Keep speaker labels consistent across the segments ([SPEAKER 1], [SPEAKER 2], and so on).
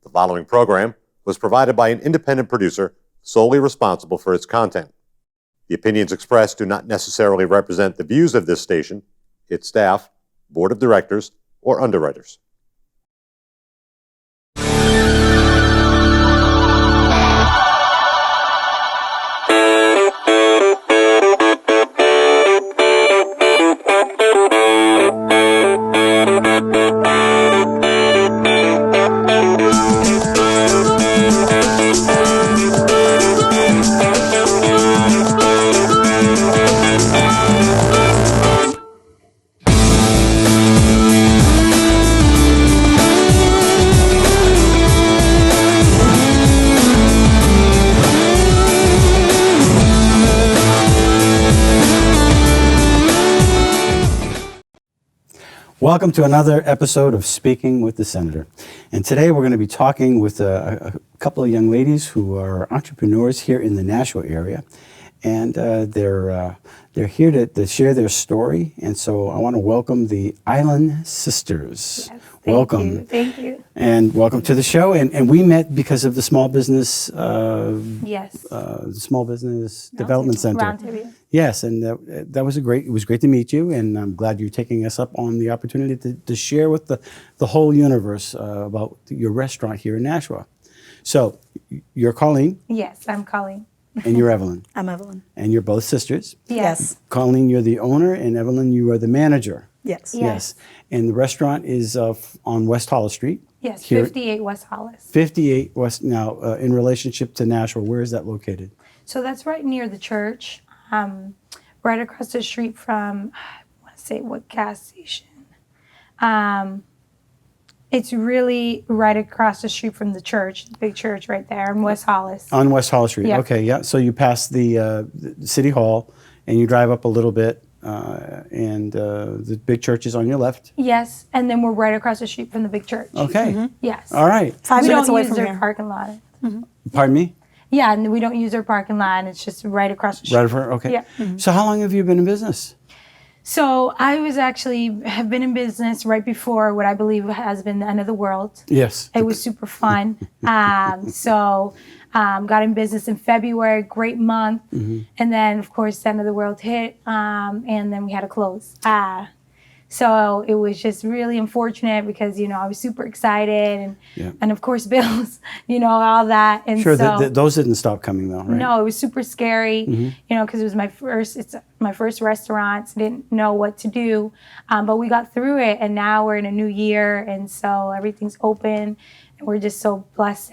[SPEAKER 1] The following program was provided by an independent producer solely responsible for its content. The opinions expressed do not necessarily represent the views of this station, its staff, board of directors, or underwriters.
[SPEAKER 2] Welcome to another episode of Speaking with the Senator. And today we're going to be talking with a couple of young ladies who are entrepreneurs here in the Nashua area. And they're here to share their story. And so I want to welcome the Island Sisters.
[SPEAKER 3] Yes,
[SPEAKER 2] welcome.
[SPEAKER 3] Thank you.
[SPEAKER 2] And welcome to the show. And we met because of the Small Business
[SPEAKER 3] Yes.
[SPEAKER 2] Small Business Development Center.
[SPEAKER 3] Roundtable.
[SPEAKER 2] Yes, and it was great to meet you, and I'm glad you're taking us up on the opportunity to share with the whole universe about your restaurant here in Nashua. So, you're Colleen.
[SPEAKER 3] Yes, I'm Colleen.
[SPEAKER 2] And you're Evelyn.
[SPEAKER 4] I'm Evelyn.
[SPEAKER 2] And you're both sisters.
[SPEAKER 3] Yes.
[SPEAKER 2] Colleen, you're the owner, and Evelyn, you are the manager.
[SPEAKER 4] Yes.
[SPEAKER 3] Yes.
[SPEAKER 2] And the restaurant is on West Hollis Street.
[SPEAKER 3] Yes,
[SPEAKER 2] Here-
[SPEAKER 3] 58 West Hollis.
[SPEAKER 2] 58 West. Now, in relationship to Nashua, where is that located?
[SPEAKER 3] So that's right near the church, right across the street from, I want to say what gas station. It's really right across the street from the church, the big church right there in West Hollis.
[SPEAKER 2] On West Hollis Street.
[SPEAKER 3] Yeah.
[SPEAKER 2] Okay, yeah. So you pass the City Hall, and you drive up a little bit, and the big church is on your left.
[SPEAKER 3] Yes, and then we're right across the street from the big church.
[SPEAKER 2] Okay.
[SPEAKER 3] Yes.
[SPEAKER 2] All right.
[SPEAKER 4] 5
[SPEAKER 3] We
[SPEAKER 4] minutes
[SPEAKER 3] don't
[SPEAKER 4] away
[SPEAKER 3] use
[SPEAKER 4] from
[SPEAKER 3] their
[SPEAKER 4] here.
[SPEAKER 3] parking lot.
[SPEAKER 2] Pardon me?
[SPEAKER 3] Yeah, and we don't use their parking lot. It's just right across the street.
[SPEAKER 2] Right over. Okay.
[SPEAKER 3] Yeah.
[SPEAKER 2] So how long have you been in business?
[SPEAKER 3] So I have been in business right before what I believe has been the end of the world.
[SPEAKER 2] Yes.
[SPEAKER 3] It was super fun. Got in business in February, great month. And then, of course, the end of the world hit, and then we had to close. So it was just really unfortunate because, I was super excited and of course, bills, all that. And
[SPEAKER 2] Sure.
[SPEAKER 3] so,
[SPEAKER 2] Those didn't stop coming though, right?
[SPEAKER 3] no, it was super scary, because it was it's my first restaurant, so I didn't know what to do. But we got through it, and now we're in a new year, and so everything's open, and we're just so blessed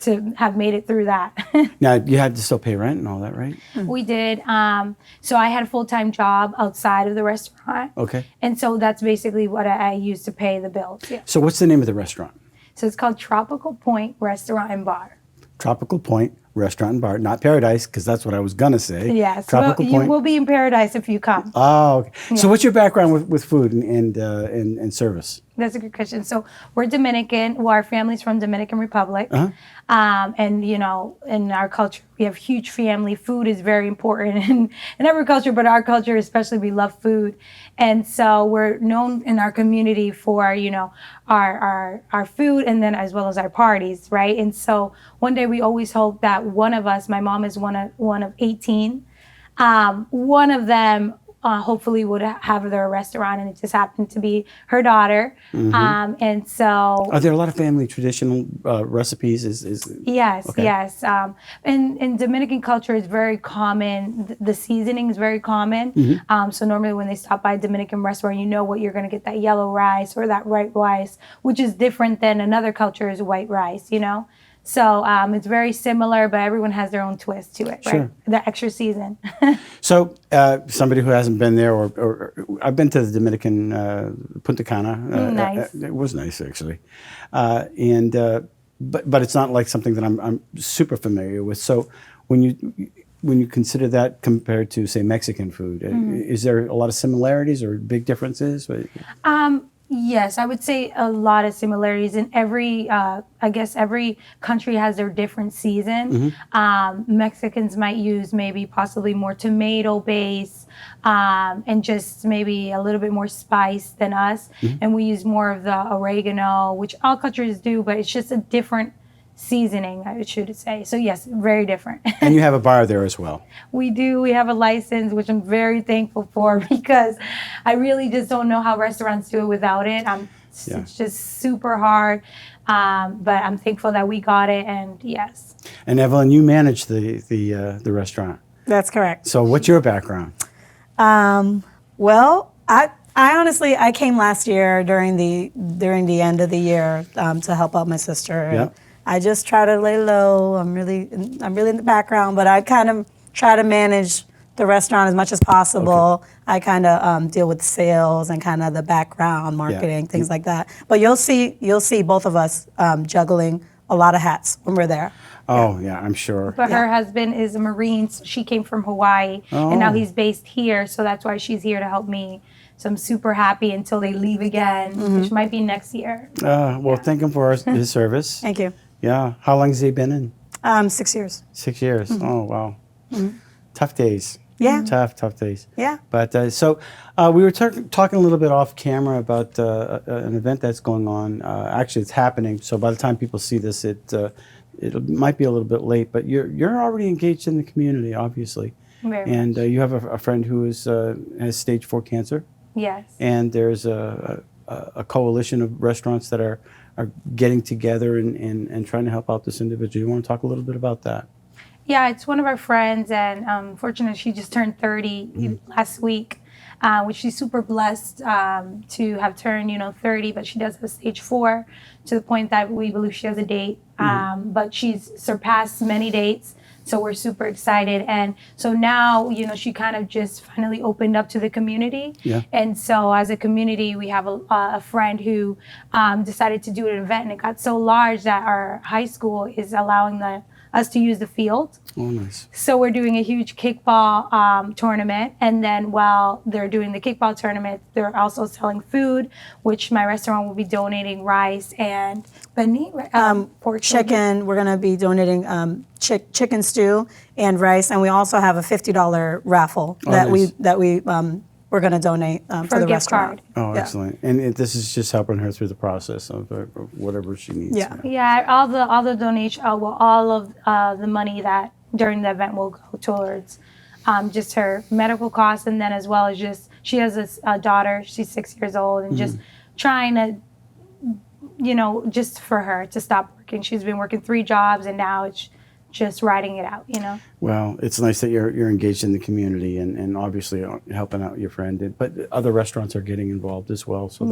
[SPEAKER 3] to have made it through that.
[SPEAKER 2] Now you had to still pay rent and all that, right?
[SPEAKER 3] We did. So I had a full-time job outside of the restaurant.
[SPEAKER 2] Okay.
[SPEAKER 3] And so that's basically what I used to pay the bills. Yeah.
[SPEAKER 2] So what's the name of the restaurant?
[SPEAKER 3] So it's called Tropical Point Restaurant and Bar.
[SPEAKER 2] Tropical Point Restaurant and Bar, not Paradise, because that's what I was gonna say.
[SPEAKER 3] Yes.
[SPEAKER 2] Tropical
[SPEAKER 3] You
[SPEAKER 2] Point.
[SPEAKER 3] will be in paradise if you come.
[SPEAKER 2] Oh, okay.
[SPEAKER 3] Yeah.
[SPEAKER 2] So what's your background with food and service?
[SPEAKER 3] That's a good question. So we're Dominican. Well, our family's from Dominican Republic. And, in our culture, we have huge family. Food is very important in every culture, but our culture especially, we love food. And so we're known in our community for, our food, and then as well as our parties, right? And so one day we always hope that one of us, my mom is one of 18, one of them hopefully would have their restaurant, and it just happened to be her daughter. And so
[SPEAKER 2] Are there a lot of family traditional recipes?
[SPEAKER 3] yes,
[SPEAKER 2] Okay.
[SPEAKER 3] yes. In Dominican culture, it's very common. The seasoning is very common. So normally when they stop by a Dominican restaurant, you know what you're going to get, that yellow rice or that white rice, which is different than another culture's white rice, So it's very similar, but everyone has their own twist to it, right?
[SPEAKER 2] Sure.
[SPEAKER 3] The extra season.
[SPEAKER 2] So somebody who hasn't been there, or I've been to the Dominican Punta Cana.
[SPEAKER 3] Nice.
[SPEAKER 2] It was nice actually, but it's not like something that I'm super familiar with. So when you consider that compared to say Mexican food, is there a lot of similarities or big differences?
[SPEAKER 3] Yes, I would say a lot of similarities in every. I guess every country has their different season. Mexicans might use maybe possibly more tomato base, and just maybe a little bit more spice than us. And we use more of the oregano, which all countries do, but it's just a different seasoning, I should say. So yes, very different.
[SPEAKER 2] And you have a bar there as well.
[SPEAKER 3] We do. We have a license, which I'm very thankful for because I really just don't know how restaurants do it without it. It's just super hard. But I'm thankful that we got it. And yes.
[SPEAKER 2] And Evelyn, you manage the restaurant.
[SPEAKER 4] That's correct.
[SPEAKER 2] So what's your background?
[SPEAKER 4] Well, I honestly I came last year during the end of the year to help out my sister.
[SPEAKER 2] Yeah.
[SPEAKER 4] I just try to lay low. I'm really in the background, but I kind of try to manage the restaurant as much as possible.
[SPEAKER 2] Okay.
[SPEAKER 4] I kind of deal with sales and kind of the background marketing, things like that. But you'll see both of us juggling a lot of hats when we're there.
[SPEAKER 2] Oh yeah, I'm sure.
[SPEAKER 3] But her husband is a Marine. So she came from Hawaii, and now he's based here. So that's why she's here to help me. So I'm super happy until they leave again, which might be next year.
[SPEAKER 2] Well, thank him for his service.
[SPEAKER 4] Thank you.
[SPEAKER 2] Yeah. How long has he been in?
[SPEAKER 4] 6 years.
[SPEAKER 2] 6 years. Oh, wow. Tough days.
[SPEAKER 4] Yeah.
[SPEAKER 2] Tough days.
[SPEAKER 4] Yeah.
[SPEAKER 2] But so we were talking a little bit off camera about an event that's going on. Actually, it's happening. So by the time people see this, it might be a little bit late. But you're already engaged in the community, obviously.
[SPEAKER 3] Very
[SPEAKER 2] And
[SPEAKER 3] much.
[SPEAKER 2] you have a friend who has stage 4 cancer.
[SPEAKER 3] Yes.
[SPEAKER 2] And there's a coalition of restaurants that are getting together and trying to help out this individual. You want to talk a little bit about that?
[SPEAKER 3] Yeah, it's one of our friends, and fortunately, she just turned 30 last week, which she's super blessed to have turned, 30. But she does have stage 4, to the point that we believe she has a date. But she's surpassed many dates, so we're super excited. And so now, she kind of just finally opened up to the community.
[SPEAKER 2] Yeah.
[SPEAKER 3] And so as a community, we have a friend who decided to do an event, and it got so large that our high school is allowing us to use the field.
[SPEAKER 2] Oh, nice.
[SPEAKER 3] So we're doing a huge kickball tournament, and then while they're doing the kickball tournament, they're also selling food, which my restaurant will be donating rice and pork
[SPEAKER 4] Chicken. We're going to be donating chicken stew and rice, and we also have a $50 raffle we're going to donate for the
[SPEAKER 3] a gift
[SPEAKER 4] restaurant.
[SPEAKER 3] card.
[SPEAKER 2] Oh, excellent. And this is just helping her through the process of whatever she needs.
[SPEAKER 4] Yeah.
[SPEAKER 3] Yeah, all the donation, all of the money that during the event will go towards just her medical costs, and then as well as just she has a daughter. She's 6 years old, and just trying to, just for her to stop working. She's been working 3 jobs, and now it's just riding it out.
[SPEAKER 2] Well, it's nice that you're engaged in the community and obviously helping out your friend. But other restaurants are getting involved as well, so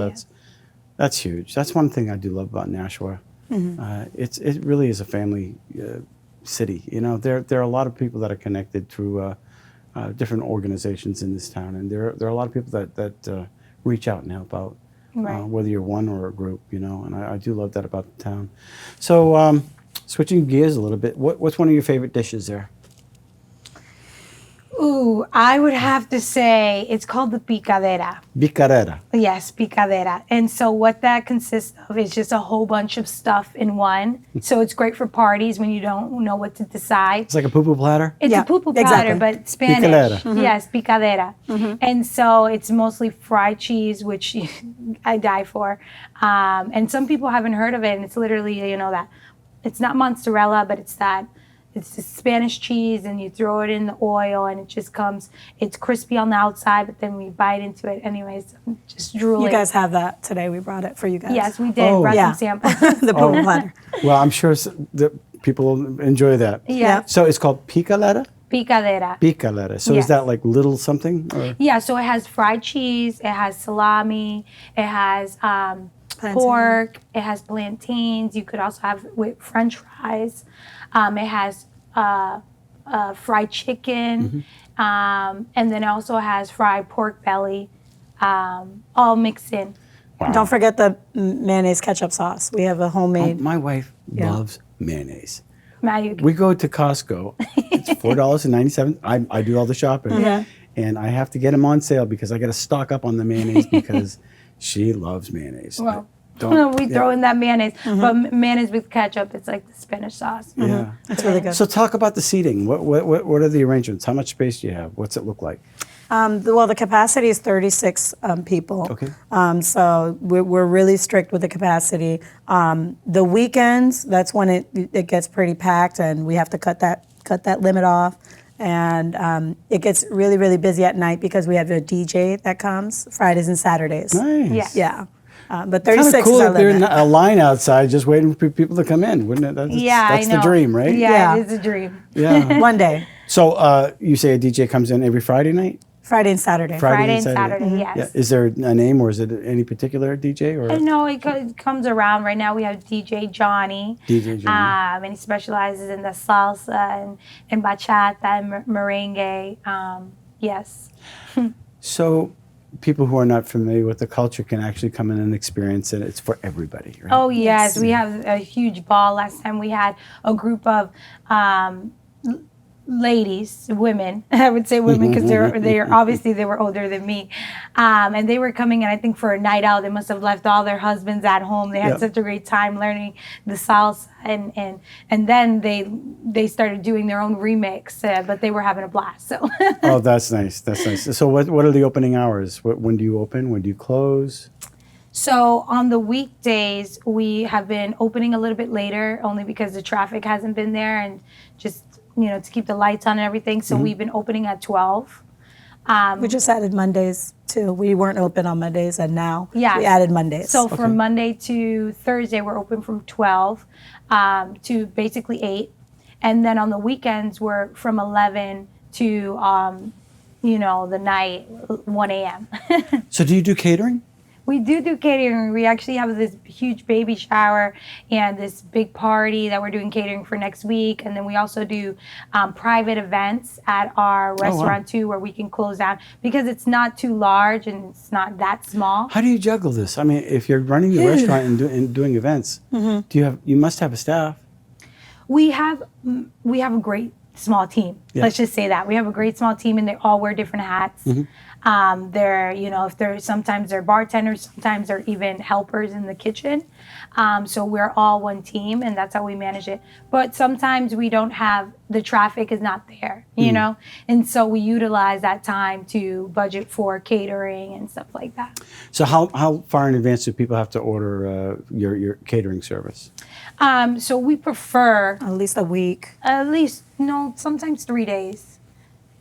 [SPEAKER 2] that's huge. That's one thing I do love about Nashua. It really is a family city. There are a lot of people that are connected through different organizations in this town, and there are a lot of people that reach out and help out, whether you're one or a group. And I do love that about the town. So. Switching gears a little bit, what's one of your favorite dishes there?
[SPEAKER 3] Ooh, I would have to say it's called the picadera.
[SPEAKER 2] Picadera.
[SPEAKER 3] Yes, picadera. And so what that consists of is just a whole bunch of stuff in one. So it's great for parties when you don't know what to decide.
[SPEAKER 2] It's like a poo-poo platter?
[SPEAKER 3] It's a poo-poo platter, but Spanish.
[SPEAKER 2] Picadera.
[SPEAKER 3] Yes, picadera. And so it's mostly fried cheese, which I die for. And some people haven't heard of it, and it's literally, that it's not mozzarella, but it's the Spanish cheese, and you throw it in the oil, and it just comes, it's crispy on the outside, but then we bite into it. Anyways, I'm just drooling.
[SPEAKER 4] You guys have that today. We brought it for you guys.
[SPEAKER 3] Yes, we did. Brought some samples.
[SPEAKER 4] The poo-poo platter.
[SPEAKER 2] Well, I'm sure that people enjoy that.
[SPEAKER 3] Yeah.
[SPEAKER 2] So it's called picadera?
[SPEAKER 3] Picadera.
[SPEAKER 2] Picadera. So
[SPEAKER 3] Yes.
[SPEAKER 2] is that like little something? Or?
[SPEAKER 3] Yeah, so it has fried cheese, it has salami, it has pork, it has plantains. You could also have with French fries. It has fried chicken, and then it also has fried pork belly, all mixed in.
[SPEAKER 2] Wow.
[SPEAKER 4] Don't forget the mayonnaise ketchup sauce. We have a homemade.
[SPEAKER 2] My wife loves mayonnaise.
[SPEAKER 3] Now you
[SPEAKER 2] We go to Costco. It's $4.97. I do all the shopping. And I have to get them on sale because I got to stock up on the mayonnaise because She loves mayonnaise.
[SPEAKER 3] Well,
[SPEAKER 2] Don't-
[SPEAKER 3] we throw in that mayonnaise, but mayonnaise with ketchup, it's like the Spanish sauce.
[SPEAKER 2] Yeah.
[SPEAKER 4] It's really good.
[SPEAKER 2] So talk about the seating. What are the arrangements? How much space do you have? What's it look like?
[SPEAKER 4] Well, the capacity is 36 people.
[SPEAKER 2] Okay.
[SPEAKER 4] So we're really strict with the capacity. The weekends, that's when it gets pretty packed, and we have to cut that limit off. And it gets really, really busy at night because we have a DJ that comes Fridays and Saturdays.
[SPEAKER 2] Nice.
[SPEAKER 3] Yeah.
[SPEAKER 4] Yeah. But
[SPEAKER 2] Kind
[SPEAKER 4] 36
[SPEAKER 2] of cool
[SPEAKER 4] is our
[SPEAKER 2] that there's
[SPEAKER 4] limit.
[SPEAKER 2] a line outside just waiting for people to come in, wouldn't it? That's, that's
[SPEAKER 3] I
[SPEAKER 2] the
[SPEAKER 3] know.
[SPEAKER 2] dream, right?
[SPEAKER 3] Yeah,
[SPEAKER 4] Yeah.
[SPEAKER 3] it is a dream.
[SPEAKER 2] Yeah.
[SPEAKER 4] One day,
[SPEAKER 2] So you say a DJ comes in every Friday night?
[SPEAKER 4] Friday and Saturday.
[SPEAKER 3] Friday and Saturday, yes.
[SPEAKER 2] Yeah. Is there a name, or is it any particular DJ? Or
[SPEAKER 3] No, it comes around. Right now we have DJ Johnny.
[SPEAKER 2] DJ Johnny.
[SPEAKER 3] And he specializes in the salsa and bachata and merengue. Yes.
[SPEAKER 2] So people who are not familiar with the culture can actually come in and experience it. It's for everybody, right?
[SPEAKER 3] Oh, yes. We have a huge ball. Last time we had a group of ladies, women. I would say women because they're obviously they were older than me, and they were coming in. I think for a night out, they must have left all their husbands at home. They had
[SPEAKER 2] Yeah.
[SPEAKER 3] such a great time learning the salsa, and then they started doing their own remix. But they were having a blast. So
[SPEAKER 2] Oh, that's nice. That's nice. So what are the opening hours? When do you open? When do you close?
[SPEAKER 3] So on the weekdays, we have been opening a little bit later, only because the traffic hasn't been there, and just to keep the lights on and everything. So we've been opening at 12.
[SPEAKER 4] We just added Mondays too. We weren't open on Mondays, and now
[SPEAKER 3] Yeah.
[SPEAKER 4] we added Mondays.
[SPEAKER 3] So from Monday to Thursday, we're open from 12 to basically 8. And then on the weekends, we're from 11 to, the night, 1 a.m.
[SPEAKER 2] So do you do catering?
[SPEAKER 3] We do catering. We actually have this huge baby shower and this big party that we're doing catering for next week. And then we also do private events at our restaurant too, where we can close down because it's not too large and it's not that small.
[SPEAKER 2] How do you juggle this? I mean, if you're running the restaurant and doing events, you must have a staff.
[SPEAKER 3] We have a great small team.
[SPEAKER 2] Yeah.
[SPEAKER 3] Let's just say that we have a great small team, and they all wear different hats. They're, if they're sometimes they're bartenders, sometimes they're even helpers in the kitchen. So we're all one team, and that's how we manage it. But sometimes we don't have the traffic is not there, and so we utilize that time to budget for catering and stuff like that.
[SPEAKER 2] So how far in advance do people have to order your catering service?
[SPEAKER 3] So we prefer
[SPEAKER 4] at least a week.
[SPEAKER 3] sometimes 3 days.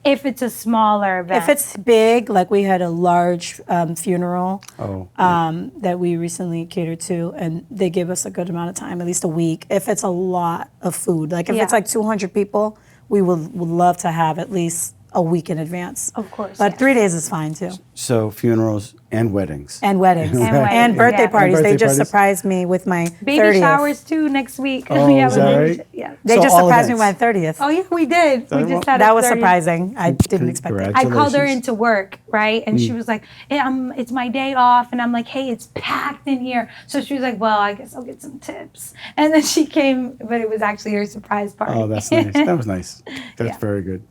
[SPEAKER 3] If it's a smaller event.
[SPEAKER 4] If it's big, like we had a large funeral that we recently catered to, and they give us a good amount of time, at least a week. If it's a lot of food, like if it's like 200 people, we would love to have at least a week in advance.
[SPEAKER 3] Of course,
[SPEAKER 4] But
[SPEAKER 3] yes.
[SPEAKER 4] 3 days is fine too.
[SPEAKER 2] So funerals and weddings.
[SPEAKER 4] And weddings.
[SPEAKER 3] And weddings,
[SPEAKER 4] And birthday
[SPEAKER 3] yeah.
[SPEAKER 4] parties.
[SPEAKER 2] And
[SPEAKER 4] They
[SPEAKER 2] birthday
[SPEAKER 4] just
[SPEAKER 2] parties.
[SPEAKER 4] surprised me with my
[SPEAKER 3] Baby
[SPEAKER 4] 30th.
[SPEAKER 3] showers too next week.
[SPEAKER 2] Oh,
[SPEAKER 3] We have
[SPEAKER 2] is
[SPEAKER 3] a
[SPEAKER 2] that
[SPEAKER 3] baby
[SPEAKER 2] right?
[SPEAKER 3] Yeah.
[SPEAKER 4] They
[SPEAKER 2] So
[SPEAKER 4] just
[SPEAKER 2] all
[SPEAKER 4] surprised me
[SPEAKER 2] events.
[SPEAKER 4] with my 30th.
[SPEAKER 3] Oh yeah, we did. We just had
[SPEAKER 4] That
[SPEAKER 3] a
[SPEAKER 4] was
[SPEAKER 3] 30th.
[SPEAKER 4] surprising. I didn't expect it.
[SPEAKER 3] I called her
[SPEAKER 2] Congratulations.
[SPEAKER 3] into work, right? And she was like, it's my day off. And I'm like, hey, it's packed in here. So she was like, well, I guess I'll get some tips. And then she came, but it was actually her surprise party.
[SPEAKER 2] Oh, that's nice. That was nice. That's
[SPEAKER 3] Yeah.
[SPEAKER 2] very good.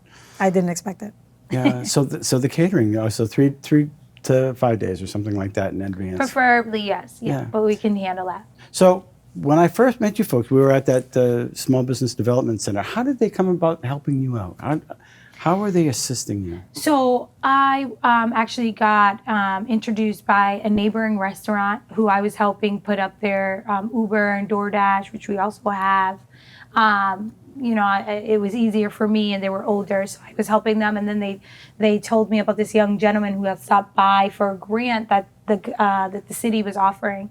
[SPEAKER 4] I didn't expect it.
[SPEAKER 2] Yeah. So the catering, so 3 to 5 days or something like that in advance.
[SPEAKER 3] Preferably, yes.
[SPEAKER 2] Yeah.
[SPEAKER 3] But we can handle that.
[SPEAKER 2] So when I first met you folks, we were at that Small Business Development Center. How did they come about helping you out? How are they assisting you?
[SPEAKER 3] So I actually got introduced by a neighboring restaurant who I was helping put up their Uber and DoorDash, which we also have. It was easier for me, and they were older, so I was helping them. And then they told me about this young gentleman who had stopped by for a grant that the city was offering.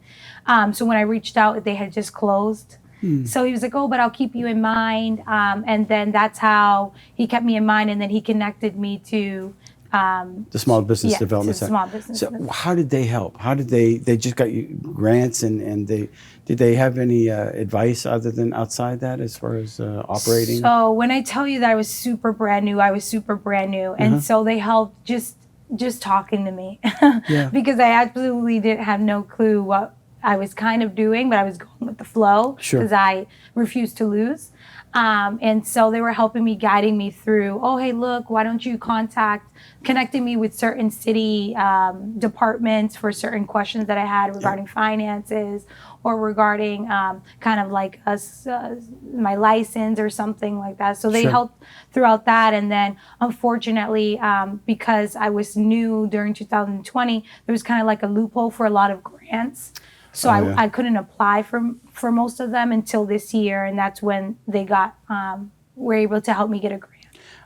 [SPEAKER 3] So when I reached out, they had just closed. So he was like, oh, but I'll keep you in mind. And then that's how he kept me in mind, and then he connected me to
[SPEAKER 2] The Small Business
[SPEAKER 3] yeah,
[SPEAKER 2] Development
[SPEAKER 3] to
[SPEAKER 2] Center.
[SPEAKER 3] Small Business
[SPEAKER 2] So
[SPEAKER 3] Development.
[SPEAKER 2] how did they help? How did they just got you grants and did they have any advice other than outside that as far as operating?
[SPEAKER 3] So when I tell you that I was super brand new, and so they helped just talking to me
[SPEAKER 2] Yeah.
[SPEAKER 3] because I absolutely didn't have no clue what I was kind of doing, but I was going with the flow
[SPEAKER 2] Sure.
[SPEAKER 3] because I refused to lose. And so they were helping me, guiding me through, oh, hey, look, why don't you connecting me with certain city departments for certain questions that I had regarding finances or regarding kind of like my license or something like that. So they helped throughout that. And then unfortunately, because I was new during 2020, there was kind of like a loophole for a lot of grants. So I couldn't apply for most of them until this year. And that's when they were able to help me get a grant.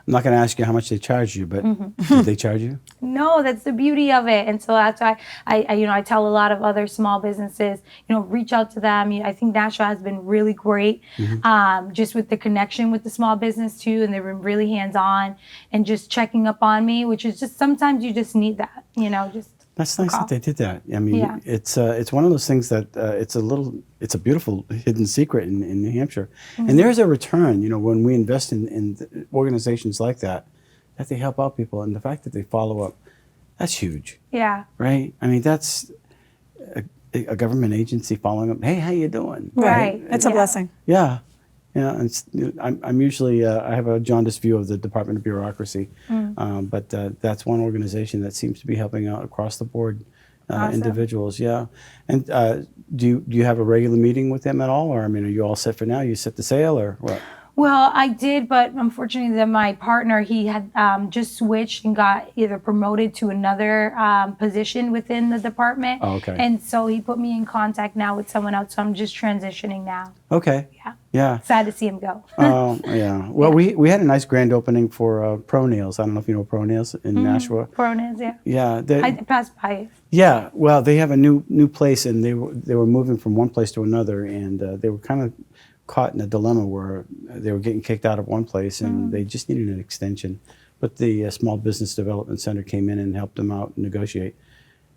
[SPEAKER 2] I'm not going to ask you how much they charged you, but did they charge you?
[SPEAKER 3] No, that's the beauty of it. And so that's why I tell a lot of other small businesses, reach out to them. I think Nashua has been really great, just with the connection with the small business too. And they've been really hands-on and just checking up on me, which is just, sometimes you just need that, just.
[SPEAKER 2] That's nice that they did that. I mean, it's one of those things that it's a beautiful hidden secret in New Hampshire. And there's a return, when we invest in organizations like that they help out people. And the fact that they follow up, that's huge. Yeah. Right? I mean, that's a government agency following up. Hey, how you doing?
[SPEAKER 4] Right. It's a blessing.
[SPEAKER 2] Yeah. Yeah, and I'm usually, I have a jaundiced view of the Department of Bureaucracy, but that's one organization that seems to be helping out across the board individuals, yeah. And do you have a regular meeting with them at all? Or, are you all set for now? You set the sail or what?
[SPEAKER 3] Well, I did, but unfortunately, my partner, he had just switched and got either promoted to another position within the department.
[SPEAKER 2] Oh, okay.
[SPEAKER 3] And so he put me in contact now with someone else. So I'm just transitioning now.
[SPEAKER 2] Okay. Yeah.
[SPEAKER 3] Sad to see him go.
[SPEAKER 2] Oh, yeah. Well, we had a nice grand opening for Pro Nails. I don't know if you know Pro Nails in Nashua.
[SPEAKER 3] Pro Nails, yeah.
[SPEAKER 2] Yeah.
[SPEAKER 3] I passed by it.
[SPEAKER 2] Yeah. Well, they have a new place, and they were moving from one place to another, and they were kind of caught in a dilemma where they were getting kicked out of one place and they just needed an extension. But the Small Business Development Center came in and helped them out and negotiate.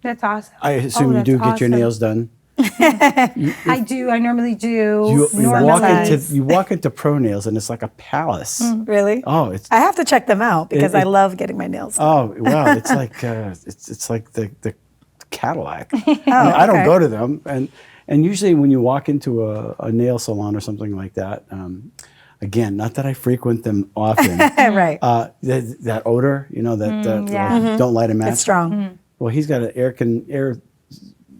[SPEAKER 3] That's awesome.
[SPEAKER 2] I assume you do get your nails done.
[SPEAKER 3] I do. I normally do.
[SPEAKER 2] You walk into Pro Nails and it's like a palace.
[SPEAKER 4] Really?
[SPEAKER 2] Oh,
[SPEAKER 4] I have to check them out because I love getting my nails done.
[SPEAKER 2] Oh, well, it's like it's like the Cadillac. I don't go to them, and usually when you walk into a nail salon or something like that, again, not that I frequent them often,
[SPEAKER 4] right?
[SPEAKER 2] That odor, don't light a match.
[SPEAKER 4] It's strong.
[SPEAKER 2] Well, he's got an air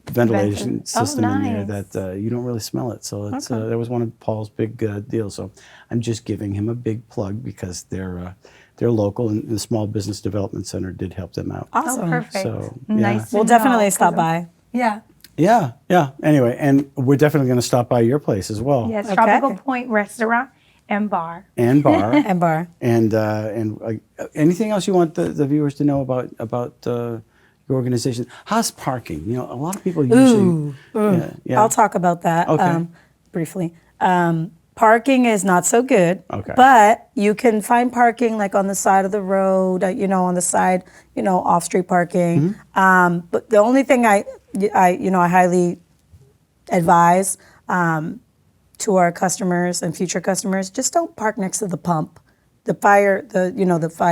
[SPEAKER 2] ventilation system in there that you don't really smell it. So it's that was one of Paul's big deals. So I'm just giving him a big plug because they're local, and the Small Business Development Center did help them out.
[SPEAKER 4] Awesome.
[SPEAKER 3] Oh, perfect.
[SPEAKER 2] So
[SPEAKER 3] Nice.
[SPEAKER 4] We'll definitely stop by.
[SPEAKER 3] Yeah.
[SPEAKER 2] Yeah. Anyway, and we're definitely going to stop by your place as well.
[SPEAKER 3] Yes, Tropical Point Restaurant and Bar.
[SPEAKER 2] And bar.
[SPEAKER 4] And bar.
[SPEAKER 2] And anything else you want the viewers to know about your organization? How's parking? A lot of people usually. Yeah.
[SPEAKER 4] I'll talk about that briefly. Parking is not so good.
[SPEAKER 2] Okay.
[SPEAKER 4] But you can find parking like on the side of the road, on the side, off-street parking. But the only thing I highly advise to our customers and future customers, just don't park next to the pump, the fire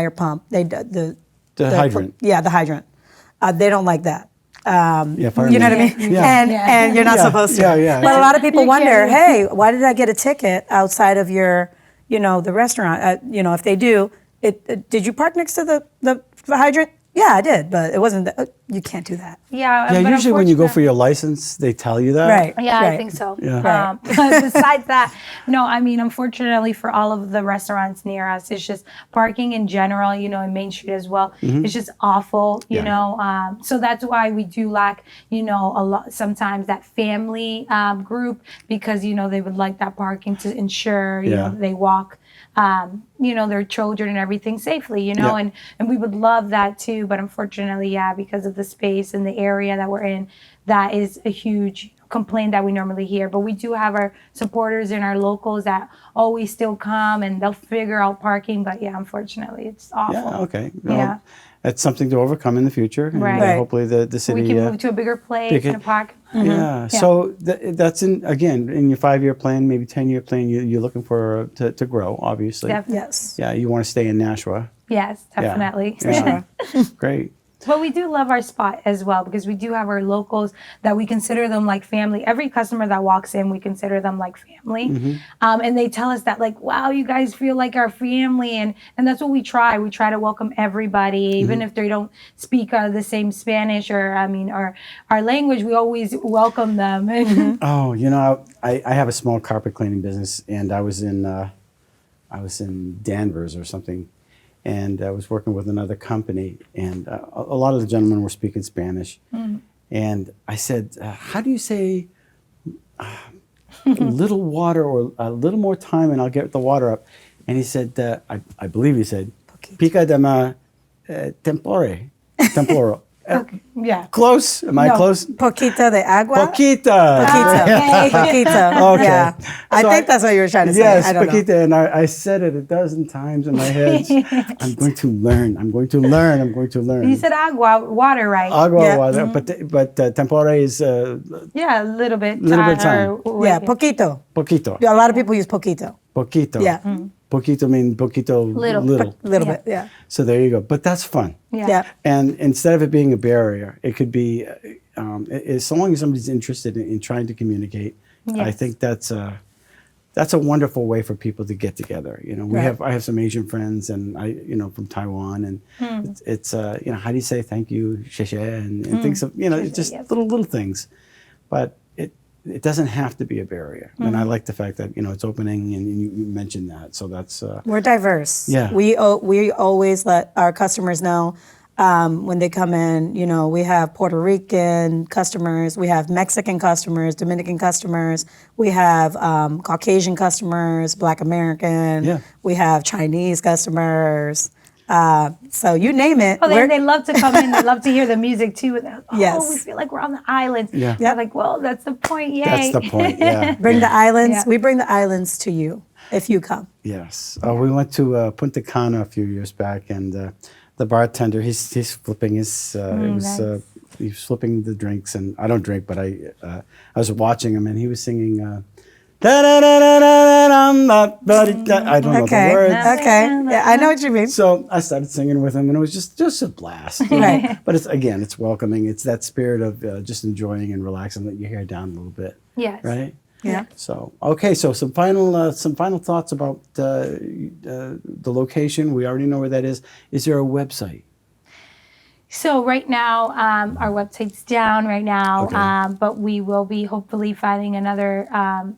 [SPEAKER 4] pump. The
[SPEAKER 2] hydrant.
[SPEAKER 4] The hydrant. They don't like that. You know what I mean?
[SPEAKER 2] Yeah.
[SPEAKER 4] And you're not supposed to.
[SPEAKER 2] Yeah.
[SPEAKER 4] But a lot of people wonder, hey, why did I get a ticket outside of your, the restaurant? If they do, did you park next to the hydrant? Yeah, I did, but it wasn't. You can't do that.
[SPEAKER 3] Yeah.
[SPEAKER 2] Yeah. Usually, when you go for your license, they tell you that.
[SPEAKER 4] Right.
[SPEAKER 3] Yeah,
[SPEAKER 4] right.
[SPEAKER 3] I think so.
[SPEAKER 2] Yeah.
[SPEAKER 3] But besides that, no, unfortunately for all of the restaurants near us, it's just parking in general, in Main Street as well. It's just awful, you know. So that's why we do lack, a lot, sometimes that family group, because, they would like that parking to ensure, they walk, their children and everything safely, and we would love that too. But unfortunately, because of the space and the area that we're in, that is a huge complaint that we normally hear. But we do have our supporters and our locals that always still come and they'll figure out parking. But unfortunately, it's awful.
[SPEAKER 2] Yeah, okay. Well, that's something to overcome in the future. And,
[SPEAKER 3] Right.
[SPEAKER 2] hopefully the city...
[SPEAKER 3] We can move to a bigger place and a park.
[SPEAKER 2] Yeah. So that's in your 5-year plan, maybe 10-year plan. You're looking for to grow, obviously.
[SPEAKER 3] Definitely.
[SPEAKER 4] Yes.
[SPEAKER 2] Yeah. You want to stay in Nashua.
[SPEAKER 3] Yes, definitely.
[SPEAKER 2] Yeah. Great.
[SPEAKER 3] But we do love our spot as well because we do have our locals that we consider them like family. Every customer that walks in, we consider them like family. And they tell us that like, wow, you guys feel like our family. And that's what we try. We try to welcome everybody, even if they don't speak the same Spanish or our language, we always welcome them.
[SPEAKER 2] Oh, you know, I have a small carpet cleaning business, and I was in Danvers or something, and I was working with another company, and a lot of the gentlemen were speaking Spanish, and I said, "How do you say a little water or a little more time, and I'll get the water up?" And he said, I believe he said, "Pica de ma temporo."
[SPEAKER 3] Okay. Yeah.
[SPEAKER 2] Close? Am I close?
[SPEAKER 4] Poquito de agua.
[SPEAKER 2] Poquita.
[SPEAKER 4] Poquito.
[SPEAKER 2] Okay.
[SPEAKER 4] Yeah. I
[SPEAKER 2] So
[SPEAKER 4] think that's what you were trying to say.
[SPEAKER 2] Yes,
[SPEAKER 4] I don't know.
[SPEAKER 2] Paquita, and I said it a dozen times in my head. I'm going to learn. I'm going to learn. I'm going to learn.
[SPEAKER 3] You said agua, water, right?
[SPEAKER 2] Agua,
[SPEAKER 4] Yeah.
[SPEAKER 2] water, but tempore is
[SPEAKER 3] Yeah, a little bit.
[SPEAKER 2] Little bit time.
[SPEAKER 4] Yeah, poquito.
[SPEAKER 2] poquito.
[SPEAKER 4] A lot of people use poquito.
[SPEAKER 2] Poquito.
[SPEAKER 4] Yeah.
[SPEAKER 2] Poquito means poquito
[SPEAKER 3] Little.
[SPEAKER 2] little.
[SPEAKER 4] A little
[SPEAKER 3] Yeah.
[SPEAKER 4] bit, yeah.
[SPEAKER 2] So there you go. But that's fun.
[SPEAKER 4] Yeah.
[SPEAKER 2] And instead of it being a barrier, it could be, as long as somebody's interested in trying to communicate, I
[SPEAKER 3] Yes.
[SPEAKER 2] think that's a wonderful way for people to get together. You know,
[SPEAKER 4] Right.
[SPEAKER 2] I have some Asian friends, and from Taiwan, and it's how do you say thank you, 谢谢, and things of, it's just
[SPEAKER 3] yes.
[SPEAKER 2] little things, but it doesn't have to be a barrier. And I like the fact that it's opening, and you mentioned that, so that's
[SPEAKER 4] We're diverse.
[SPEAKER 2] Yeah.
[SPEAKER 4] We always let our customers know when they come in. We have Puerto Rican customers, we have Mexican customers, Dominican customers, we have Caucasian customers, Black American.
[SPEAKER 2] Yeah.
[SPEAKER 4] We have Chinese customers. So you name it.
[SPEAKER 3] Oh,
[SPEAKER 4] we're-
[SPEAKER 3] they love to come in. They love to hear the music too. Oh,
[SPEAKER 4] Yes.
[SPEAKER 3] we feel like we're on the islands.
[SPEAKER 2] Yeah.
[SPEAKER 3] They're like, well, that's the point. Yay.
[SPEAKER 2] that's the point. Yeah.
[SPEAKER 4] Bring the islands.
[SPEAKER 3] Yeah.
[SPEAKER 4] We bring the islands to you if you come.
[SPEAKER 2] Yes. We went to Punta Cana a few years back, and the bartender, he's flipping his,
[SPEAKER 3] nice.
[SPEAKER 2] he was flipping the drinks, and I don't drink, but I was watching him, and he was singing, I don't know
[SPEAKER 4] Okay.
[SPEAKER 2] the words.
[SPEAKER 4] Okay. Yeah, I know what you mean.
[SPEAKER 2] So I started singing with him, and it was just a blast.
[SPEAKER 4] Right.
[SPEAKER 2] But it's welcoming. It's that spirit of just enjoying and relaxing, let your hair down a little bit.
[SPEAKER 3] Yes.
[SPEAKER 2] Right?
[SPEAKER 4] Yeah.
[SPEAKER 2] So okay, so some final thoughts about the location. We already know where that is. Is there a website?
[SPEAKER 3] So right now, our website's down right now,
[SPEAKER 2] Okay.
[SPEAKER 3] but we will be hopefully finding another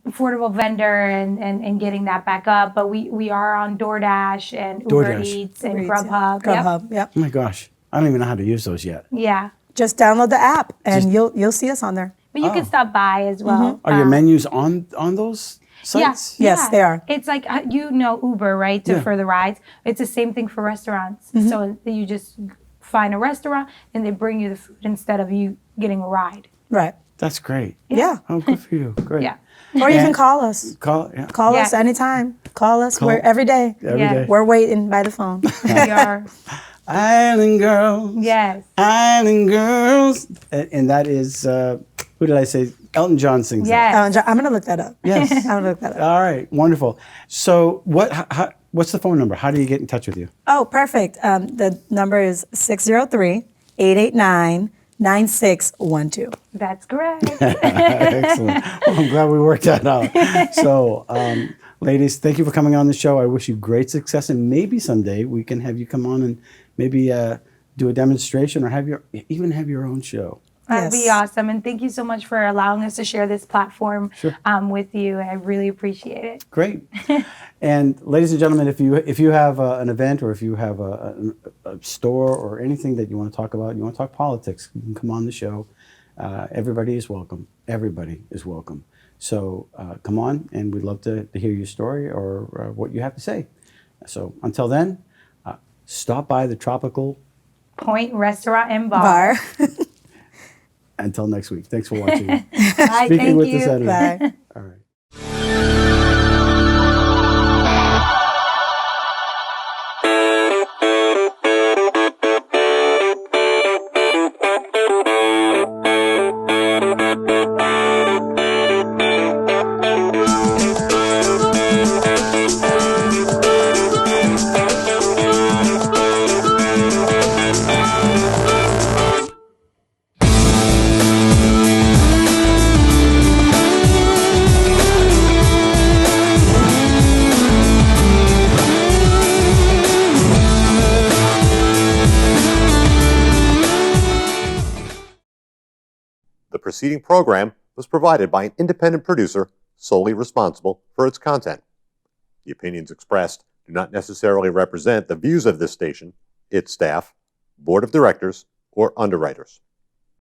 [SPEAKER 3] affordable vendor and getting that back up. But we are on DoorDash and Uber
[SPEAKER 2] DoorDash.
[SPEAKER 3] Eats and
[SPEAKER 4] Great.
[SPEAKER 3] Grubhub. Yep.
[SPEAKER 4] Grubhub. Yep.
[SPEAKER 2] Oh my gosh, I don't even know how to use those yet.
[SPEAKER 3] Yeah.
[SPEAKER 4] Just download the app and you'll see us on there.
[SPEAKER 3] But you can stop by as well.
[SPEAKER 2] Are your menus on those sites?
[SPEAKER 4] Yes, they are.
[SPEAKER 3] It's like, Uber, right?
[SPEAKER 2] Yeah.
[SPEAKER 3] For the rides. It's the same thing for restaurants. So you just find a restaurant and they bring you the food instead of you getting a ride.
[SPEAKER 4] Right.
[SPEAKER 2] That's great.
[SPEAKER 4] Yeah.
[SPEAKER 2] Oh, good for you. Great.
[SPEAKER 3] Yeah.
[SPEAKER 4] Or you
[SPEAKER 2] And-
[SPEAKER 4] can call us.
[SPEAKER 2] Call. Yeah.
[SPEAKER 4] Call us
[SPEAKER 3] Yes.
[SPEAKER 4] anytime. Call us.
[SPEAKER 2] Call.
[SPEAKER 4] We're every day.
[SPEAKER 2] Every
[SPEAKER 3] Yeah.
[SPEAKER 2] day.
[SPEAKER 4] We're waiting by the phone.
[SPEAKER 3] We are.
[SPEAKER 2] Island Girls.
[SPEAKER 3] Yes.
[SPEAKER 2] Island Girls. And that is who did I say? Elton John sings that.
[SPEAKER 3] Yes.
[SPEAKER 4] I'm gonna look that up.
[SPEAKER 2] Yes.
[SPEAKER 4] I'm gonna look that up.
[SPEAKER 2] All right. Wonderful. So what's the phone number? How do you get in touch with you?
[SPEAKER 4] Oh, perfect. The number is 603-889-9612.
[SPEAKER 3] That's correct.
[SPEAKER 2] Excellent. Well, I'm glad we worked that out. So, ladies, thank you for coming on the show. I wish you great success, and maybe someday we can have you come on and maybe do a demonstration or even have your own show.
[SPEAKER 3] That'd be
[SPEAKER 4] Yes.
[SPEAKER 3] awesome. And thank you so much for allowing us to share this platform with you. I really appreciate it.
[SPEAKER 2] Great. And ladies and gentlemen, if you have an event or if you have a store or anything that you want to talk about, you want to talk politics, you can come on the show. Everybody is welcome. Everybody is welcome. So come on, and we'd love to hear your story or what you have to say. So until then, stop by the Tropical.
[SPEAKER 3] Point Restaurant and Bar.
[SPEAKER 4] Bar.
[SPEAKER 2] Until next week. Thanks for watching.
[SPEAKER 3] Bye,
[SPEAKER 2] Speaking
[SPEAKER 3] thank
[SPEAKER 2] with
[SPEAKER 3] you.
[SPEAKER 2] the Senator.
[SPEAKER 4] Bye.
[SPEAKER 2] All right.
[SPEAKER 1] The preceding program was provided by an independent producer solely responsible for its content. The opinions expressed do not necessarily represent the views of this station, its staff, board of directors, or underwriters.